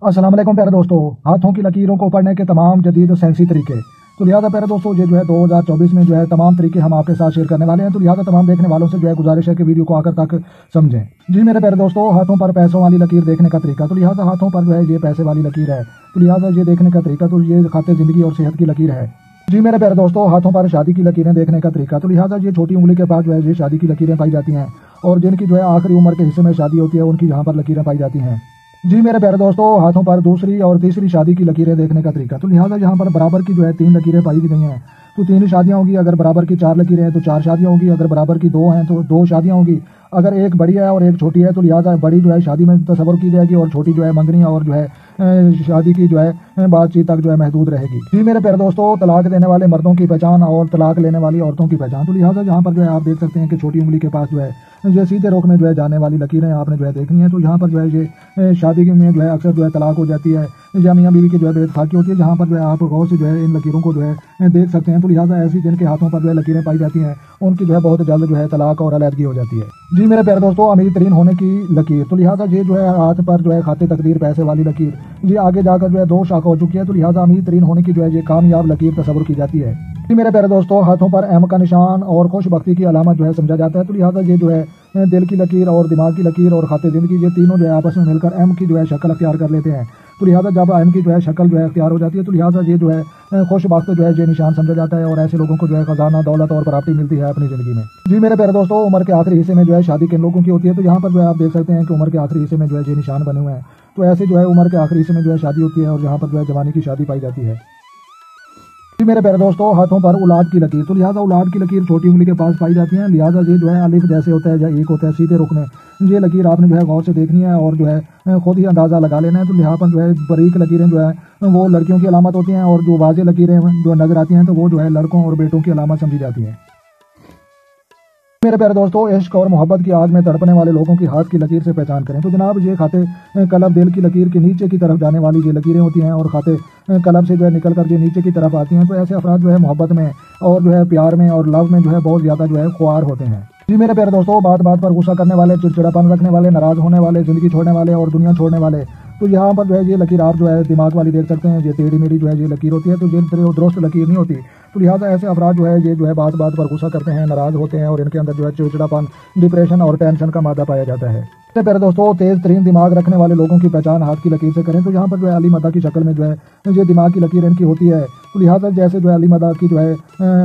अस्सलाम वालेकुम प्यारे दोस्तों। हाथों की लकीरों को पढ़ने के तमाम जदीद साइंसी तरीके। तो लिहाजा प्यारे दोस्तों ये जो है 2024 में जो है तमाम तरीके हम आपके साथ शेयर करने वाले हैं। तो लिहाजा तमाम देखने वालों से जो है गुजारिश है कि वीडियो को आखिर तक समझें। जी मेरे प्यारे दोस्तों, हाथों पर पैसों वाली लकीर देखने का तरीका। तो लिहाजा हाथों पर जो है ये पैसे वाली लकीर है। तो लिहाजा ये देखने का तरीका तो ये खाते जिंदगी और सेहत की लकीर है। जी मेरे प्यारे दोस्तों, हाथों पर शादी की लकीरें देखने का तरीका। तो लिहाजा ये छोटी उंगली के पास जो है ये शादी की लकीरें पाई जाती हैं और जिनकी जो है आखिरी उम्र के हिस्से में शादी होती है उनकी यहाँ पर लकीरें पाई जाती हैं। जी मेरे प्यारे दोस्तों, हाथों पर दूसरी और तीसरी शादी की लकीरें देखने का तरीका। तो लिहाजा यहाँ पर बराबर की जो है 3 लकीरें पाई गई हैं तो 3 शादियां होंगी। अगर बराबर की 4 लकीरें हैं तो 4 शादियां होंगी। अगर बराबर की 2 हैं तो 2 शादियां होंगी। अगर एक बड़ी है और एक छोटी है तो लिहाजा बड़ी जो है शादी में तस्वर की जाएगी और छोटी जो है मंगनी और जो है शादी की जो है बातचीत तक जो है महदूद रहेगी। जी मेरे प्यारे दोस्तों, तलाक देने वाले मर्दों की पहचान और तलाक लेने वाली औरतों की पहचान। तो लिहाजा यहाँ पर जो है आप देख सकते हैं कि छोटी उंगली के पास जो है ये सीधे रुख में जो है जाने वाली लकीरें आपने जो है देखनी है। तो यहाँ पर जो है ये शादी में जो है अक्सर जो है तलाक हो जाती है या मियाँ बीवी की जो है बेइत्तेफाकी होती है, जहाँ पर जो है आप गौर से जो है इन लकीरों को जो है देख सकते हैं। तो लिहाजा ऐसी जिनके हाथों पर जो है लकीरें पाई जाती हैं उनकी जो है बहुत जल्द जो है तलाक और अलहदगी हो जाती है। जी मेरे प्यारे दोस्तों, अमीर तरीन होने की लकीर। तो लिहाजा ये जो है हाथ पर जो है खाते तकदीर पैसे वाली लकीर ये आगे जाकर जो है 2 शाखा हो चुकी है। तो लिहाजा अमीर तरीन होने की जो है ये कामयाब लकीर तस्वर की जाती है। जी मेरे प्यारे दोस्तों, हाथों पर एम का निशान और खुशबख्ती की अलामत जो है समझा जाता है। तो लिहाजा ये जो है दिल की लकीर और दिमाग की लकीर और खाते जिंदगी ये तीनों जो है आपस में मिलकर एम की जो है शक्ल अख्तियार कर लेते हैं। तो लिहाजा जब एम की जो है शक्ल जो है अख्तियार हो जाती है तो लिहाजा ये जो है खुशबख्त जो है ये निशान समझा जाता है और ऐसे लोगों को जो है खजाना दौलत और प्रॉपर्टी मिलती है अपनी जिंदगी में। जी मेरे प्यारे दोस्तों, उम्र के आखिरी हिस्से में जो है शादी किन लोगों की होती है। तो यहाँ पर जो है आप देख सकते हैं कि उम्र के आखिरी हिस्से में जो है ये निशान बने हुए हैं। तो ऐसे जो है उम्र के आखिरी हिस्से में जो है शादी होती है और यहाँ पर जो है जवानी की शादी पाई जाती है। जी मेरे प्यारे दोस्तों, हाथों पर औलाद की लकीर। तो लिहाजा औलाद की लकीर छोटी उंगली के पास पाई जाती है। लिहाजा ये जो है अलिफ जैसे होता है या एक होता है सीधे रुख में ये लकीर आपने जो है गौर से देखनी है और जो है खुद ही अंदाजा लगा लेना है। तो लिहाजा पर जो है बारीक लकीरें जो है वो लड़कियों की अलामत होती हैं और जो वाज़ेह लकीरें जो नजर आती हैं तो वो जो है लड़कों और बेटों की अलामत समझी जाती है। मेरे प्यारे दोस्तों, इश्क और मोहब्बत की आग में तड़पने वाले लोगों की हाथ की लकीर से पहचान करें। तो जनाब ये खाते कलब दिल की लकीर के नीचे की तरफ जाने वाली ये लकीरें होती हैं और खाते कलब से जो है निकल कर जो नीचे की तरफ आती हैं। तो ऐसे अफराद जो है मोहब्बत में और जो है प्यार में और लव में जो है बहुत ज़्यादा जो है ख्वार होते हैं। जी मेरे प्यारे दोस्तों, बात बात पर गुस्सा करने वाले, चिड़चिड़ापन रखने वाले, नाराज होने वाले, जिंदगी छोड़ने वाले और दुनिया छोड़ने वाले। तो यहाँ पर जो है ये लकीर आप जो है दिमाग वाली देख सकते हैं। ये टेढ़ी मेढ़ी जो है ये लकीर होती है तो ये दुरुस्त लकीर नहीं होती। तो लिहाजा ऐसे अफराद जो है ये जो है बात बात पर गुस्सा करते हैं, नाराज होते हैं और इनके अंदर जो है चिड़चिड़ापन, डिप्रेशन और टेंशन का मादा पाया जाता है। इससे प्यारे दोस्तों, तेज तरीन दिमाग रखने वाले लोगों की पहचान हाथ की लकीर से करें। तो यहाँ पर जो है अली मदा की शक्ल में जो है ये दिमाग की लकीर इनकी होती है। तो लिहाजा जैसे जो है अली मदा की जो है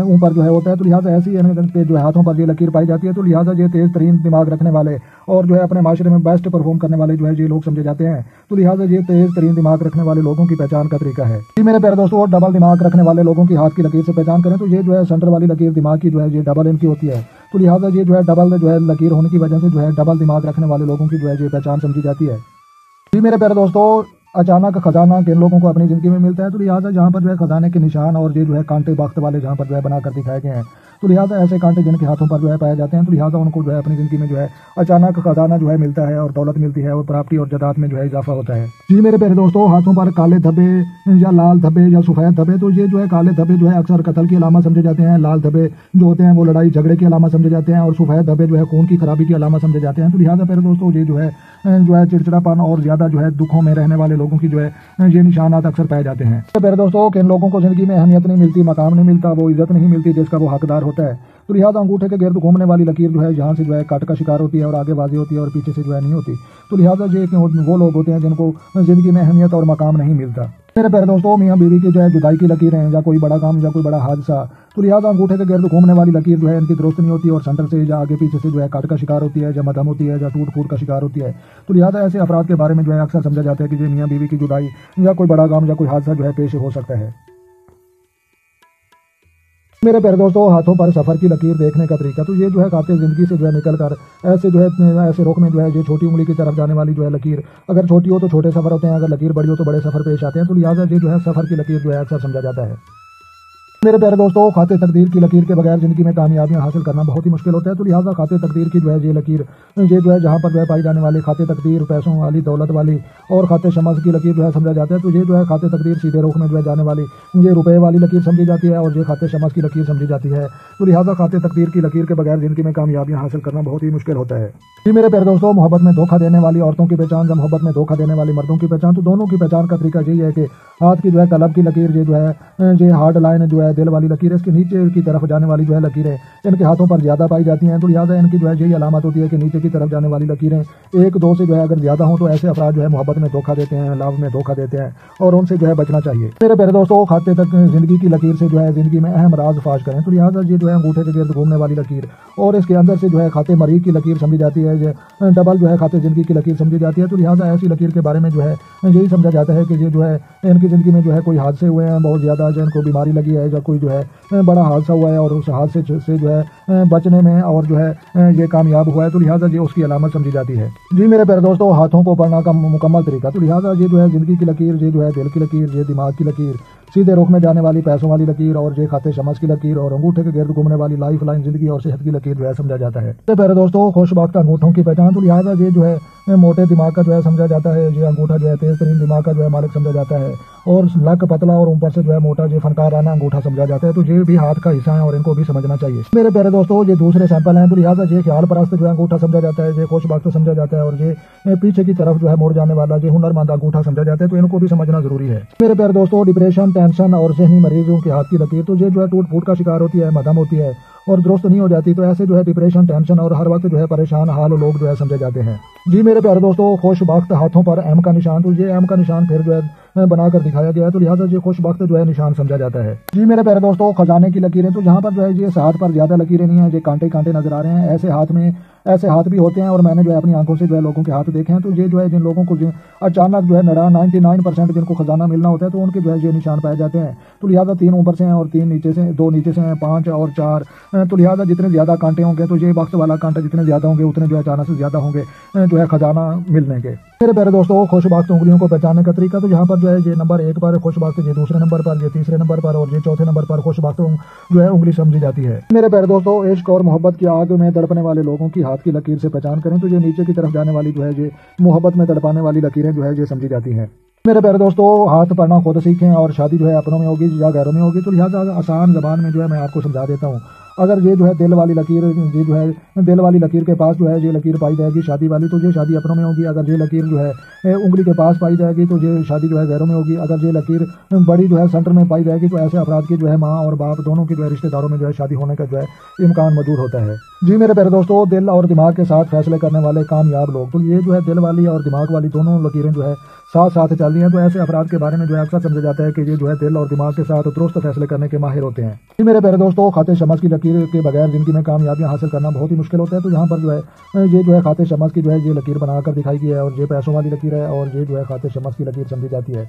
ऊपर जो है होता है तो लिहाजा ऐसी इनके जो है हाथों पर ये लकीर पाई जाती है। तो लिहाजा ये तेज तरीन दिमाग रखने वाले और जो है अपने माशरे में बेस्ट परफॉर्म करने वाले जो है ये लोग समझे जाते हैं। तो लिहाजा ये तेज तरीन दिमाग रखने वाले लोगों की पहचान का तरीका है। जी मेरे प्यारे दोस्तों, डबल दिमाग रखने वाले लोगों की हाथ की लकीर से पहचान करें। तो ये जो है सेंटर वाली लकीर दिमाग की जो है ये डबल इनकी होती है। तो लिहाजा ये जो है डबल जो है लकीर होने की वजह से जो है डबल दिमाग रखने वाले लोगों की जो है ये पहचान समझी जाती है। जी मेरे प्यारे दोस्तों, अचानक खजाना किन लोगों को अपनी जिंदगी में मिलता है। तो लिहाजा जहाँ पर जो है खजाने के निशान और ये जो है कांटे बख्त वाले जहाँ पर जो है बनाकर दिखाए गए हैं। तो लिहाजा ऐसे कांटे जिनके हाथों पर जो है पाए जाते हैं तो लिहाजा उनको जो है अपनी जिंदगी में जो है अचानक खजाना जो है मिलता है और दौलत मिलती है और प्रॉपर्टी और जायदाद में जो है इजाफा होता है। जी मेरे प्यारे दोस्तों, हाथों पर काले धब्बे या लाल धब्बे या सफेद धब्बे। तो ये जो है काले धब्बे जो है अक्सर कत्ल की अलामत समझे जाते हैं। लाल धब्बे जो होते हैं वो लड़ाई झगड़े की अलामत समझे जाते हैं और सफेद धब्बे जो है खून की खराबी की अलामत समझे जाते हैं। तो लिहाजा प्यारे दोस्तों, ये जो है चिड़चिड़ापन और ज्यादा जो है दुखों में रहने वाले लोगों की जो है ये निशानात अक्सर पाए जाते हैं। तो प्यारे दोस्तों, किन लोगों को जिंदगी में अहमियत नहीं मिलती, मकाम नहीं मिलता, वो इज्जत नहीं मिलती जिसका वो हकदार होता है। तो लिहाजा अंगूठे के गिर्द घूमने वाली लकीर जो है यहाँ से जो है काट का शिकार होती है और आगे बाजी होती है और पीछे से जो है नहीं होती। तो लिहाजा ये वो लोग होते हैं जिनको जिंदगी में अहमियत और मकाम नहीं मिलता। मेरे प्यारे दोस्तों, मियाँ बीवी की जो है जुदाई की लकीर है या कोई बड़ा काम या कोई बड़ा हादसा। तो लिहाजा अंगूठे के गिर्द घूमने वाली लकीर जो है इनकी दुरुस्त नहीं होती और सेंटर से या आगे पीछे से जो है काट का शिकार होती है या मदम होती है या टूट फूट का शिकार होती है। तो लिहाजा ऐसे अफराद के बारे में जो है अक्सर समझा जाता है कि जो मियाँ बीवी की जुदाई या कोई बड़ा काम या कोई हादसा जो है पेश हो सकता है। मेरे प्यारे दोस्तों, हाथों पर सफर की लकीर देखने का तरीका। तो ये जो है खाते जिंदगी से जो है निकल कर ऐसे जो है ऐसे रुख में जो है ये छोटी उंगली की तरफ जाने वाली जो है लकीर अगर छोटी हो तो छोटे सफर होते हैं, अगर लकीर बड़ी हो तो बड़े सफर पेश आते हैं। तो लिहाजा ये जो है सफर की लकीर जो है अक्सर समझा जाता है। میرے پیارے دوستوں خاتے تقدیر کی لکیر کے بغیر زندگی میں کامیابیاں حاصل کرنا بہت ہی مشکل ہوتا ہے، تو لہٰذا خاتے تقدیر کی جو ہے یہ لکیر یہ جو ہے جہاں پر جو ہے پائی جانے والی خاتے تقدیر پیسوں والی دولت والی اور خاتے شمس کی لکیر جو ہے سمجھا جاتا ہے، تو یہ جو ہے خاتے تقدیر سیدھے رخ میں جو ہے جانے والی یہ روپے والی لکیر سمجھی جاتی ہے اور یہ خاتے شمس کی لکیر سمجھی جاتی ہے، تو لہٰذا خاتے تقدیر کی لکیر کے بغیر زندگی میں کامیابیاں حاصل کرنا بہت ہی مشکل ہوتا ہے۔ جی میرے پیارے دوستوں محبت میں دھوکہ دینے والی عورتوں کی پہچان یا محبت میں دھوکہ دینے والی مردوں کی پہچان، تو دونوں کی پہچان کا طریقہ یہی ہے کہ ہاتھ کی جو ہے قلب کی لکیر یہ جو ہے یہ ہارڈ لائن جو ہے دل والی لکیر ہے، اس کے نیچے کی طرف جانے والی جو ہے لکیریں ان کے ہاتھوں پر زیادہ پائی جاتی ہیں، تو لہٰذا ان کی جو ہے یہی علامت ہوتی ہے کہ نیچے کی طرف جانے والی لکیریں ایک دو سے جو ہے اگر زیادہ ہوں تو ایسے افراد جو ہے محبت میں دھوکہ دیتے ہیں، لو میں دھوکہ دیتے ہیں اور ان سے جو ہے بچنا چاہیے۔ میرے پیارے دوستوں خاتے تک زندگی کی لکیر سے جو ہے زندگی میں اہم راز فاش کریں، تو لہٰذا یہ جو ہے انگوٹھے کے گرد گھومنے والی لکیر اور اس کے اندر سے جو ہے خاتے مریض کی لکیر سمجھی جاتی ہے، ڈبل جو ہے خاتے زندگی کی لکیر سمجھی جاتی ہے، تو لہٰذا ایسی لکیر کے بارے میں جو ہے یہی سمجھا جاتا ہے کہ یہ جو ہے ان کی زندگی میں جو ہے کوئی حادثے ہوئے ہیں بہت زیادہ، جن کو بیماری لگی ہے یا کوئی جو ہے بڑا حادثہ ہوا ہے اور اس حادثے سے جو ہے بچنے میں اور جو ہے یہ کامیاب ہوا ہے، تو لہٰذا یہ اس کی علامت سمجھی جاتی ہے۔ جی میرے پیارے دوستوں ہاتھوں کو پڑھنا کا مکمل طریقہ، تو لہٰذا یہ جو ہے زندگی کی لکیر یہ جو ہے دل کی لکیر یہ دماغ کی لکیر سیدھے رخ میں جانے والی پیسوں والی لکیر اور یہ خاتے شمس کی لکیر اور انگوٹھے کے گرد گھومنے والی لائف لائن زندگی اور صحت کی لکیر جو ہے سمجھا جاتا ہے۔ میرے دوستوں خوش بخت انگوٹھوں کی پہچان، تو لہٰذا یہ جو ہے موٹے دماغ کا جو ہے سمجھا جاتا ہے، یہ انگوٹھا جو ہے تیز ترین دماغ کا جو ہے مالک سمجھا جاتا ہے اور لک پتلا اور اوپر سے جو ہے موٹا یہ فنکارانہ انگوٹھا سمجھا جاتا ہے، تو یہ بھی ہاتھ کا حصہ ہے اور ان کو بھی سمجھنا چاہیے۔ میرے پیارے دوستوں یہ دوسرے سیمپل ہیں، تو لہٰذا یہ خیال پرست جو ہے انگوٹھا سمجھا جاتا ہے، یہ خوش بخت سمجھا جاتا ہے اور یہ پیچھے کی طرف جو ہے مڑ جانے والا یہ ہنر مند انگوٹھا سمجھا جاتا ہے، تو ان کو بھی سمجھنا ضروری ہے۔ میرے پیارے دوستوں ڈپریشن ٹینشن اور ذہنی مریضوں کے ہاتھ کی لکیر، تو یہ جو ہے ٹوٹ پھوٹ کا شکار ہوتی ہے، مدھم ہوتی ہے اور درست نہیں ہو جاتی، تو ایسے جو ہے ڈپریشن ٹینشن اور ہر وقت جو ہے پریشان حال لوگ جو ہے سمجھے جاتے ہیں۔ جی میرے پیارے دوستوں خوش بخت ہاتھوں پر ایم کا نشان، تو یہ ایم کا نشان پھر جو ہے بنا کر دکھایا گیا ہے، تو لہٰذا یہ خوش بخت جو ہے نشان سمجھا جاتا ہے۔ جی میرے پیارے دوستوں خزانے کی لکیریں، تو جہاں پر جو ہے یہ ہاتھ پر زیادہ لکیریں نہیں ہیں، یہ کانٹے کانٹے نظر آ رہے ہیں، ایسے ہاتھ بھی ہوتے ہیں اور میں نے جو ہے اپنی آنکھوں سے جو ہے لوگوں کے ہاتھ دیکھے ہیں، تو یہ جو ہے جن لوگوں کو اچانک جو ہے 99% جن کو خزانہ ملنا ہوتا ہے تو ان کے جو ہے یہ نشان پائے جاتے ہیں، تو لہٰذا 3 اوپر سے ہیں اور 3 نیچے سے، 2 نیچے سے ہیں، 5 اور 4، تو لہٰذا جتنے زیادہ کانٹے ہوں گے تو یہ وقت والا کانٹے جتنے زیادہ ہوں گے اتنے جو ہے اچانک سے زیادہ ہوں گے جو ہے خزانہ ملنے کے۔ میرے پیارے دوستوں خوش بخت انگلیوں کو پہچاننے کا طریقہ، تو یہاں پر جو ہے یہ نمبر 1 پر خوش بخت، یہ دوسرے نمبر پر، یہ تیسرے نمبر پر اور یہ چوتھے نمبر پر خوش بخت جو ہے انگلی سمجھی جاتی ہے۔ میرے پیارے دوستوں عشق اور محبت کی آگ میں تڑپنے والے لوگوں کی ہاتھ کی لکیر سے پہچان کریں، تو یہ نیچے کی طرف جانے والی جو ہے یہ محبت میں تڑپانے والی لکیریں جو ہے یہ سمجھی جاتی ہیں۔ میرے پیارے دوستوں ہاتھ پڑھنا خود سیکھیں اور شادی جو ہے اپنوں میں ہوگی یا غیروں میں ہوگی، تو لہٰذا آسان زبان میں جو ہے میں آپ کو سمجھا دیتا ہوں۔ اگر یہ جو ہے دل والی لکیر یہ جو ہے دل والی لکیر کے پاس جو ہے یہ لکیر پائی جائے گی شادی والی، تو یہ شادی اپنوں میں ہوگی۔ اگر یہ لکیر جو ہے انگلی کے پاس پائی جائے گی تو یہ شادی جو ہے غیروں میں ہوگی۔ اگر یہ لکیر بڑی جو ہے سینٹر میں پائی جائے گی تو ایسے افراد کی جو ہے ماں اور باپ دونوں کی جو ہے رشتہ داروں میں جو ہے شادی ہونے کا جو ہے امکان موجود ہوتا ہے۔ جی میرے پیارے دوستوں دل اور دماغ کے ساتھ فیصلے کرنے والے کامیاب لوگ، تو یہ جو ہے دل والی اور دماغ والی دونوں لکیریں جو ہے ساتھ ساتھ چل رہی ہیں، تو ایسے افراد کے بارے میں جو ہے اکثر سمجھا جاتا ہے کہ یہ جو ہے دل اور دماغ کے ساتھ درست فیصلے کرنے کے ماہر ہوتے ہیں۔ جی میرے پیارے دوستوں خاتے شمس کی لکیر کے بغیر زندگی میں کامیابیاں حاصل کرنا بہت ہی مشکل ہوتا ہے، تو یہاں پر جو ہے یہ جو ہے خاتے شمس کی جو ہے یہ لکیر بنا کر دکھائی گئی ہے اور یہ پیسوں والی لکیر ہے اور یہ جو ہے خاتے شمس کی لکیر سمجھی جاتی ہے،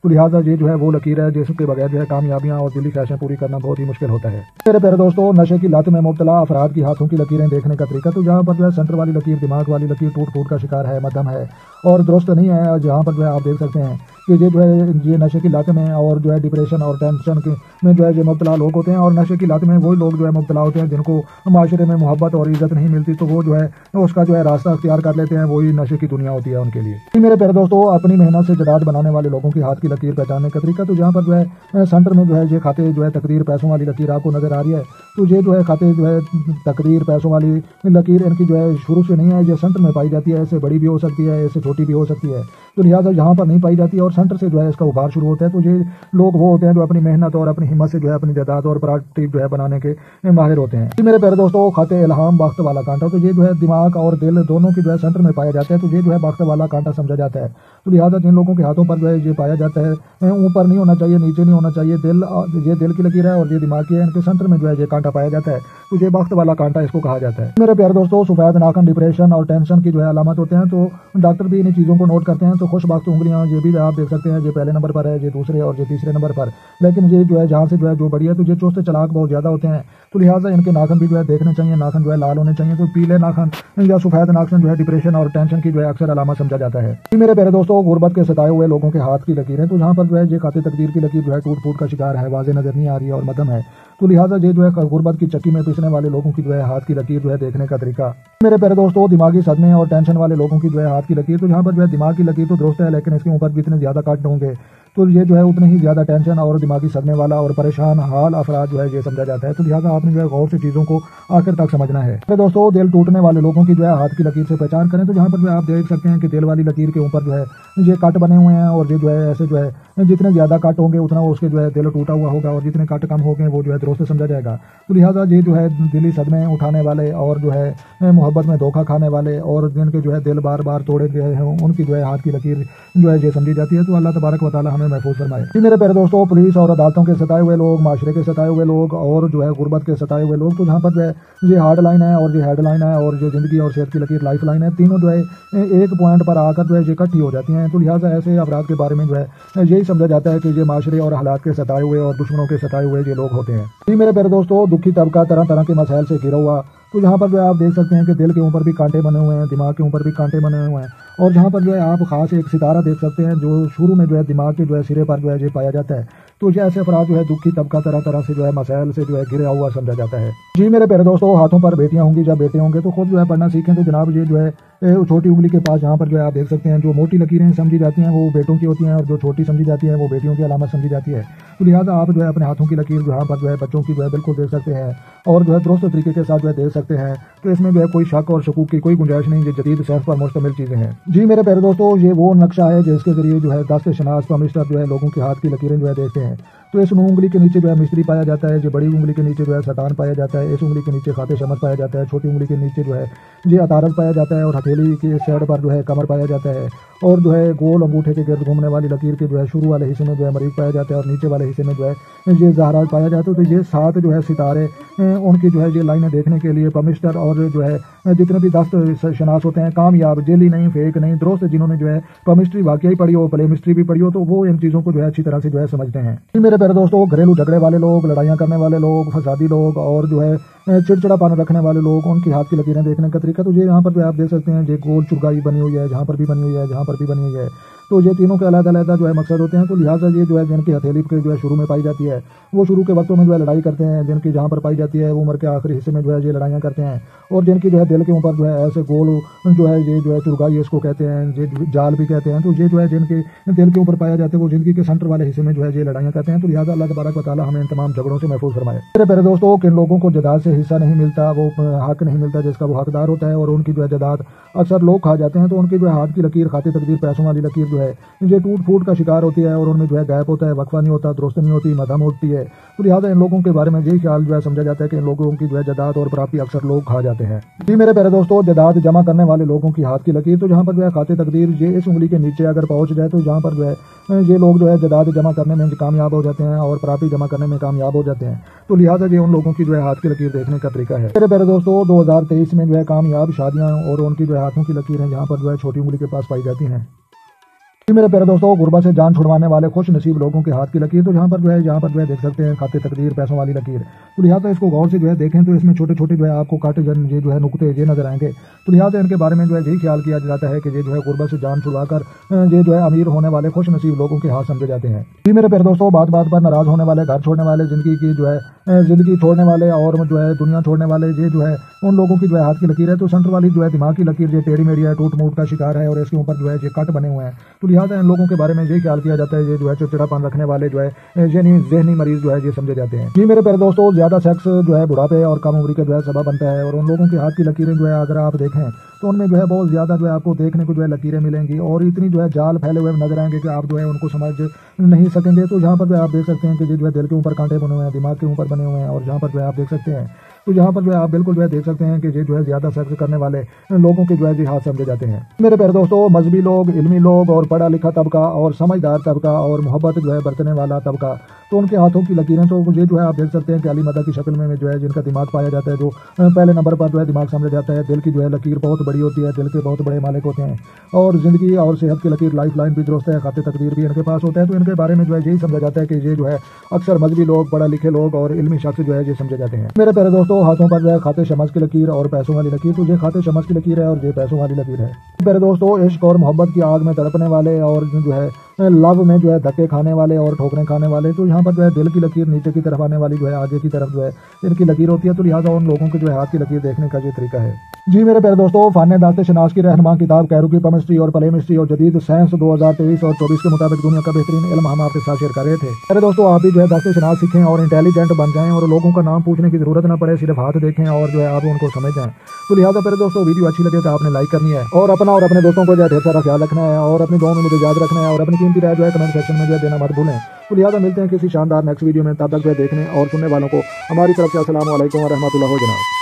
تو لہٰذا یہ جو ہے وہ لکیر ہے جس کے بغیر جو ہے کامیابیاں اور دلی خواہشیں پوری کرنا بہت ہی مشکل ہوتا ہے۔ میرے پیارے دوستوں نشے کی لت میں مبتلا افراد کی ہاتھوں کی لکیریں دیکھنے کا طریقہ، تو جہاں پر جو ہے سینٹر والی لکیر دماغ والی لکیر ٹوٹ پھوٹ کا شکار ہے، مدھم ہے اور درست نہیں ہے، جہاں پر جو ہے آپ دیکھ سکتے ہیں کہ یہ جو ہے یہ نشے کی لت میں اور جو ہے ڈپریشن اور ٹینشن میں جو ہے یہ مبتلا لوگ ہوتے ہیں، اور نشے کی لت میں وہی لوگ جو ہے مبتلا ہوتے ہیں جن کو معاشرے میں محبت اور عزت نہیں ملتی، تو وہ جو ہے اس کا جو ہے راستہ اختیار کر لیتے ہیں، وہی نشے کی دنیا ہوتی ہے ان کے لیے۔ میرے پیارے دوستوں اپنی محنت سے جداد بنانے والے لوگوں کی ہاتھ کی لکیر پہچاننے کا طریقہ، تو جہاں پر جو ہے سینٹر میں جو ہے یہ خاتے جو ہے تقدیر پیسوں والی لکیر آپ کو نظر آ رہی ہے، تو یہ جو ہے خاتے جو ہے تقدیر پیسوں والی لکیر ان کی جو ہے شروع سے نہیں ہے، یہ سینٹر میں پائی جاتی ہے، اس سے بڑی بھی ہو سکتی ہے، اس سے چھوٹی بھی ہو سکتی ہے، تو لہٰذا یہاں پر نہیں پائی جاتی اور سینٹر سے جو ہے اس کا ابھار شروع ہوتا ہے، تو یہ لوگ وہ ہوتے ہیں جو اپنی محنت اور اپنی ہمت سے جو ہے اپنی جائیداد اور پراپرٹی جو ہے بنانے کے ماہر ہوتے ہیں۔ میرے پیارے دوستوں خاتے الہام بخت والا کانٹا، تو یہ جو ہے دماغ اور دل دونوں کی جو ہے سینٹر میں پایا جاتا ہے، تو یہ جو ہے بخت والا کانٹا سمجھا جاتا ہے، تو لہٰذا جن لوگوں کے ہاتھوں پر جو ہے یہ پایا جاتا ہے اوپر نہیں ہونا چاہیے، نیچے نہیں ہونا چاہیے، یہ دل کی لکیر ہے اور یہ دماغ کی ہے، ان کے سینٹر میں جو ہے یہ کانٹا پایا جاتا ہے، تو یہ بخت والا کانٹا اس کو کہا جاتا ہے۔ میرے پیارے دوستوں سفید ناخن ڈپریشن اور ٹینشن کی جو ہے علامت ہوتے ہیں، تو ڈاکٹر بھی ان چیزوں کو نوٹ کرتے ہیں، تو خوش بخت انگلیاں یہ بھی آپ देख सकते हैं, ये पहले नंबर पर है, ये दूसरे और ये तीसरे नंबर पर। लेकिन ये जो है जहाँ से जो है जो बड़ी है, तो ये चुस्त चालाक बहुत ज़्यादा होते हैं, तो लिहाजा इनके नाखून भी जो है देखने चाहिए, नाखून जो है लाल होने चाहिए। तो पीले नाखून या सफेद नाखून जो है डिप्रेशन और टेंशन की जो है अक्सर अलामत समझा जाता है। मेरे प्यारे दोस्तों, गुर्बत के सताए हुए लोगों के हाथ की लकीरें, तो जहाँ पर जो है ये खाते तकदीर की लकीर जो है टूट फूट का शिकार है, वाज़ेह नजर नहीं आ रही है और मध्यम है, तो लिहाजा ये जो है गुर्बत की चक्की में पिसने वाले लोगों की जो है हाथ की लकीर जो है देखने का तरीका। मेरे प्यारे दोस्तों, दिमागी सदमे और टेंशन वाले लोगों की जो है हाथ की लकीर, तो जहाँ पर जो है दिमाग की लकीर तो दुरुस्त है, लेकिन इसके ऊपर जितने ज्यादा काट होंगे तो ये जो है उतने ही ज्यादा टेंशन और दिमागी सदमे वाला और परेशान हाल अफराद जो है ये समझा जाता है। तो लिहाजा आपने जो है गौर से चीजों को आखिर तक समझना है। तो दोस्तों, दिल टूटने वाले लोगों की जो है हाथ की लकीर से पहचान करें, तो जहाँ पर जो है आप देख सकते हैं कि दिल वाली लकीर के ऊपर जो है ये कट बने हुए हैं, और ये जो है ऐसे जो है जितने ज्यादा कट होंगे उतना उसके जो है दिल टूटा हुआ होगा, और जितने कट कम होंगे वो जो है दुरुस्त समझा जाएगा। तो लिहाजा ये जो है दिली सदमे उठाने वाले और जो है मोहब्बत में धोखा खाने वाले और जिनके जो है दिल बार बार तोड़े गए हैं, उनकी जो है हाथ की लकीर जो है ये समझी जाती है। तो अल्लाह तबारक व तआला हमें महफूज फरमाए। मेरे प्यारे दोस्तों, पुलिस और अदालतों के सताए हुए लोग, माशरे के सताए हुए लोग और जो है गुर्बत के सताए हुए लोग, तो जहाँ पर जो है ये हार्ड लाइन है और ये हेड लाइन है और जो जिंदगी और सेहत की लकीर लाइफ लाइन है, तीनों जो है एक पॉइंट पर आकर जो है ये इकट्ठी हो जाती हैं। तो लिहाजा ऐसे अफराद के बारे में जो है यही समझा जाता है कि ये माशरे और हालात के सताए हुए और दुश्मनों के सताए हुए ये लोग होते हैं। जी मेरे प्यारे दोस्तों, दुखी तबका तरह तरह के मसाइल से घिरा हुआ, तो यहाँ पर जो है आप देख सकते हैं कि दिल के ऊपर भी कांटे बने हुए हैं, दिमाग के ऊपर भी कांटे बने हुए हैं, और जहाँ पर जो है आप खास एक सितारा देख सकते हैं जो शुरू में जो है दिमाग के जो है सिरे पर जो है ये पाया जाता है। तो ये ऐसे अफराद जो है दुखी तबका तरह तरह से जो है मसाइल से जो है घिरा हुआ समझा जाता है। जी मेरे प्यारे दोस्तों, हाथों पर बेटियां होंगी जब बेटे होंगे तो खुद जो है पढ़ना सीखें। तो जनाब ये जो है छोटी उंगली के पास जहाँ पर जो है आप देख सकते हैं जो मोटी लकीरें समझी जाती हैं वो बेटों की होती हैं, और जो छोटी समझी जाती है वो बेटियों की अलामत समझी जाती है। तो लिहाजा आप जो है अपने हाथों की लकीर जहाँ पर जो है बच्चों की जो है बिल्कुल देख सकते हैं और जो है दुरुस्त तरीके के साथ जो है देख सकते हैं। तो इसमें जो है कोई शक और शकूक की कोई गुंजाइश नहीं, ये जदीद सेंस पर मुश्तमिल चीजें हैं। जी मेरे प्यारे दोस्तों, ये वो नक्शा है जिसके जरिए जो है दस्त शनास मिस्टर जो है लोगों के हाथ की लकीरें जो है देखते हैं। तो इस उंगली के नीचे जो है मिस्त्री पाया जाता है, जो बड़ी उंगली के नीचे जो है सतान पाया जाता है, इस उंगली के नीचे खाते शमस पाया जाता है, छोटी उंगली के नीचे जो है ये अतारत पाया जाता है, और हथेली के साइड पर जो है कमर पाया जाता है, और जो है गोल अंगूठे के गिर्द घूमने वाली लकीर के जो है शुरू वाले हिस्से में जो है मरीज पाया जाता है, और नीचे वाले हिस्से में जो है ये जहरात पाया जाता है। तो ये 7 जो है सितारे उनकी जो है ये लाइनें देखने के लिए पमिस्टर और जो है जितने भी दस्त शनास होते हैं, कामयाब जेली नहीं फेक नहीं दुरुस्त, जिन्होंने जो है पमिस्ट्री वाकई पढ़ी हो, प्लेमिस्ट्री भी पढ़ी हो, तो वो इन चीज़ों को जो है अच्छी तरह से जो है समझते हैं। मेरे प्यारे दोस्तों, घरेलू झगड़े वाले लोग, लड़ाइयाँ करने वाले लोग, फसादी लोग और जो है चिड़चिड़ापन रखने वाले लोग, उनकी हाथ की लकीरें देखने का तरीका, तो ये यहाँ पर जो आप देख सकते हैं ये गोल चुरगाई बनी हुई है, जहाँ पर भी बनी हुई है, जहाँ पर भी बनी हुई है। तो ये तीनों के अलग अलग जो है मकसद होते हैं। तो लिहाजा ये जो है जिनकी हथेली के जो है शुरू में पाई जाती है वो शुरू के वक्तों में जो है लड़ाई करते हैं, जिनकी जहाँ पर पाई जाती है वो उम्र के आखिरी हिस्से में जो है ये लड़ाइयाँ करते हैं, और जिनकी जो है दिल के ऊपर जो है ऐसे गोल जो है ये जो है चुरगाई इसको कहते हैं, ये जाल भी कहते हैं। तो ये जो है जिनके दिल के ऊपर पाया जाते हैं वो जिंदगी के सेंटर वाले हिस्से में जो है ये लड़ाइयाँ करते हैं। तो लिहाजा अल्लाह तबारक व तआला हमें इन तमाम झगड़ों से महफूज फरमाए। मेरे प्यारे दोस्तों, किन लोगों को जदाद से हिस्सा नहीं मिलता, वो हक नहीं मिलता जिसका वो हकदार होता है, और उनकी जो है जदाद अक्सर लोग खा जाते हैं। तो उनकी जो है हाथ की लकीर खाते तकदीर पैसों वाली लकीर जो है ये टूट फूट का शिकार होती है, और उनमें जो है गैप होता है, वक्फा नहीं होता, दुरुस्त नहीं होती, मदम होती है। तो लिहाजा इन लोगों के बारे में यही ख्याल जो है समझा जाता है कि इन लोगों की जो है जदाद और प्राप्ति अक्सर लोग खा जाते हैं। जी मेरे प्यारे दोस्तों, जदाद जमा करने वाले लोगों की हाथ की लकीर, तो जहाँ पर जो है खाते तकदीर ये इस उंगली के नीचे अगर पहुंच जाए तो जहाँ पर जो है ये लोग जो है जदाद जमा करने में कामयाब हो जाते हैं और प्राप्ति जमा करने में कामयाब हो जाते हैं। तो लिहाजा ये उन लोगों की जो है हाथ की लकीर देखने का तरीका है। मेरे प्यारे दोस्तों, 2023 में जो है कामयाब शादियां और उनकी जो है हाथों की लकीरें जहाँ पर जो है छोटी उंगली के पास पाई जाती हैं। मेरे प्यारे दोस्तों, गुर्बत से जान छुड़वाने वाले खुश नसीब लोगों के हाथ की लकीर, तो जहाँ पर जो है देख सकते हैं खाते तकदीर पैसों वाली लकीर। तो लिहाजा इसको गौर से जो है देखें तो इसमें छोटे छोटे जो है आपको काटे ये जो है नुकते ये नजर आएंगे। तो लिहाजा इनके बारे में जो है यही ख्याल किया जाता है कि ये जो है गुर्बत से जान छुड़वाकर ये जो है अमीर होने वाले खुश नसीब लोगों के हाथ समझे जाते हैं। जी मेरे प्यारे दोस्तों, बात बात पर नाराज होने वाले, घर छोड़ने वाले, जिंदगी छोड़ने वाले और जो है दुनिया छोड़ने वाले, ये जो है उन लोगों की जो है हाथ की लकीर है। तो सेंटर वाली जो है दिमाग की लकीर ये टेढ़ी मेढ़ी है, टूट मूट का शिकार है, और इसके ऊपर जो है ये कट बने हुए हैं। तो लिहाजा इन लोगों के बारे में यही ख्याल किया जाता है ये जो है चिड़चिड़ापन रखने वाले जो है ज़हनी मरीज जो है ये समझे जाते हैं। जी मेरे प्यारे दोस्तों, ज्यादा सेक्स जो है बुढ़ापे और कम उम्र के जो है सबब बनता है, और उन लोगों की हाथ की लकीरें जो है अगर आप देखें तो उनमें जो है बहुत ज्यादा जो है आपको देखने को जो है लकीरें मिलेंगी, और इतनी जो है जाल फैले हुए नजर आएंगे कि आप जो है उनको समझ नहीं सकेंगे। तो यहाँ पर जो है आप देख सकते हैं कि जो है दिल के ऊपर कांटे बने हुए हैं, दिमाग के ऊपर बने हुए हैं, और यहाँ पर जो है आप देख सकते हैं, तो यहाँ पर जो है आप बिल्कुल जो है देख सकते हैं कि जो है ज्यादा सेक्स करने वाले लोगों के जो है जिहाद समझे जाते हैं। मेरे प्यारे दोस्तों, मजहबी लोग, इल्मी लोग और पढ़ा लिखा तबका और समझदार तबका और मोहब्बत जो है बरतने वाला तबका, तो उनके हाथों की लकीरें तो ये जो है आप देख सकते हैं कि अली मदा की शक्ल में जो है जिनका दिमाग पाया जाता है, जो पहले नंबर पर जो है दिमाग समझा जाता है। दिल की जो है लकीर बहुत बड़ी होती है, दिल के बहुत बड़े मालिक होते हैं, और जिंदगी और सेहत की लकीर, लाइफ लाइन भी दुरुस्त है, खाते तकदीर भी इनके पास होता है। तो इनके बारे में जो है यही समझा जाता है कि ये जो है अक्सर मजहबी लोग, पढ़ा लिखे लोग और इल्मी शख्स जो है ये समझे जाते हैं। मेरे प्यारे दोस्तों, हाथों पर जो है खाते शमस की लकीर और पैसों वाली लकीर, तो ये खाते शमस की लकीर है और ये पैसों वाली लकीर है। मेरे दोस्तों, इश्क और मोहब्बत की आग में तड़पने वाले और जो है लव में जो है धक्के खाने वाले और ठोकरें खाने वाले, तो यहाँ पर जो है दिल की लकीर नीचे की तरफ आने वाली जो है आगे की तरफ जो है इनकी लकीर होती है। तो लिहाजा उन लोगों के जो है हाथ की लकीर देखने का ये तरीका है। जी मेरे प्यारे दोस्तों, फाने दास्ते शनास की रहनुमा किताब कैरो की केमिस्ट्री और पलेमिस्ट्री और जदीद साइंस 2023 और 24 के मुताबिक दुनिया का बेहतरीन इल्म हम आपके साथ शेयर कर रहे थे। मेरे दोस्तों, आप भी जो है दास्ते शनास सीखें और इंटेलिजेंट बन जाएं और लोगों का नाम पूछने की जरूरत ना पड़े, सिर्फ हाथ देखें और जो है आप उनको समझ जाएं। तो लिहाजा मेरे दोस्तों, वीडियो अच्छी लगे तो आपने लाइक करनी है और अपना और अपने दोस्तों को जो है ढेर सारा ख्याल रखना है और अपनी दुआओं में मुझे याद रखना है और अपनी कीमती राय जो है कमेंट सेक्शन में जो है देना मत भूलें। तो लिहाजा मिलते हैं किसी शानदार नेक्स्ट वीडियो में, तब तक जो है देखने और सुनने वालों को हमारी तरफ से अस्सलाम वालेकुम व रहमतुल्लाहि व बरकातहू।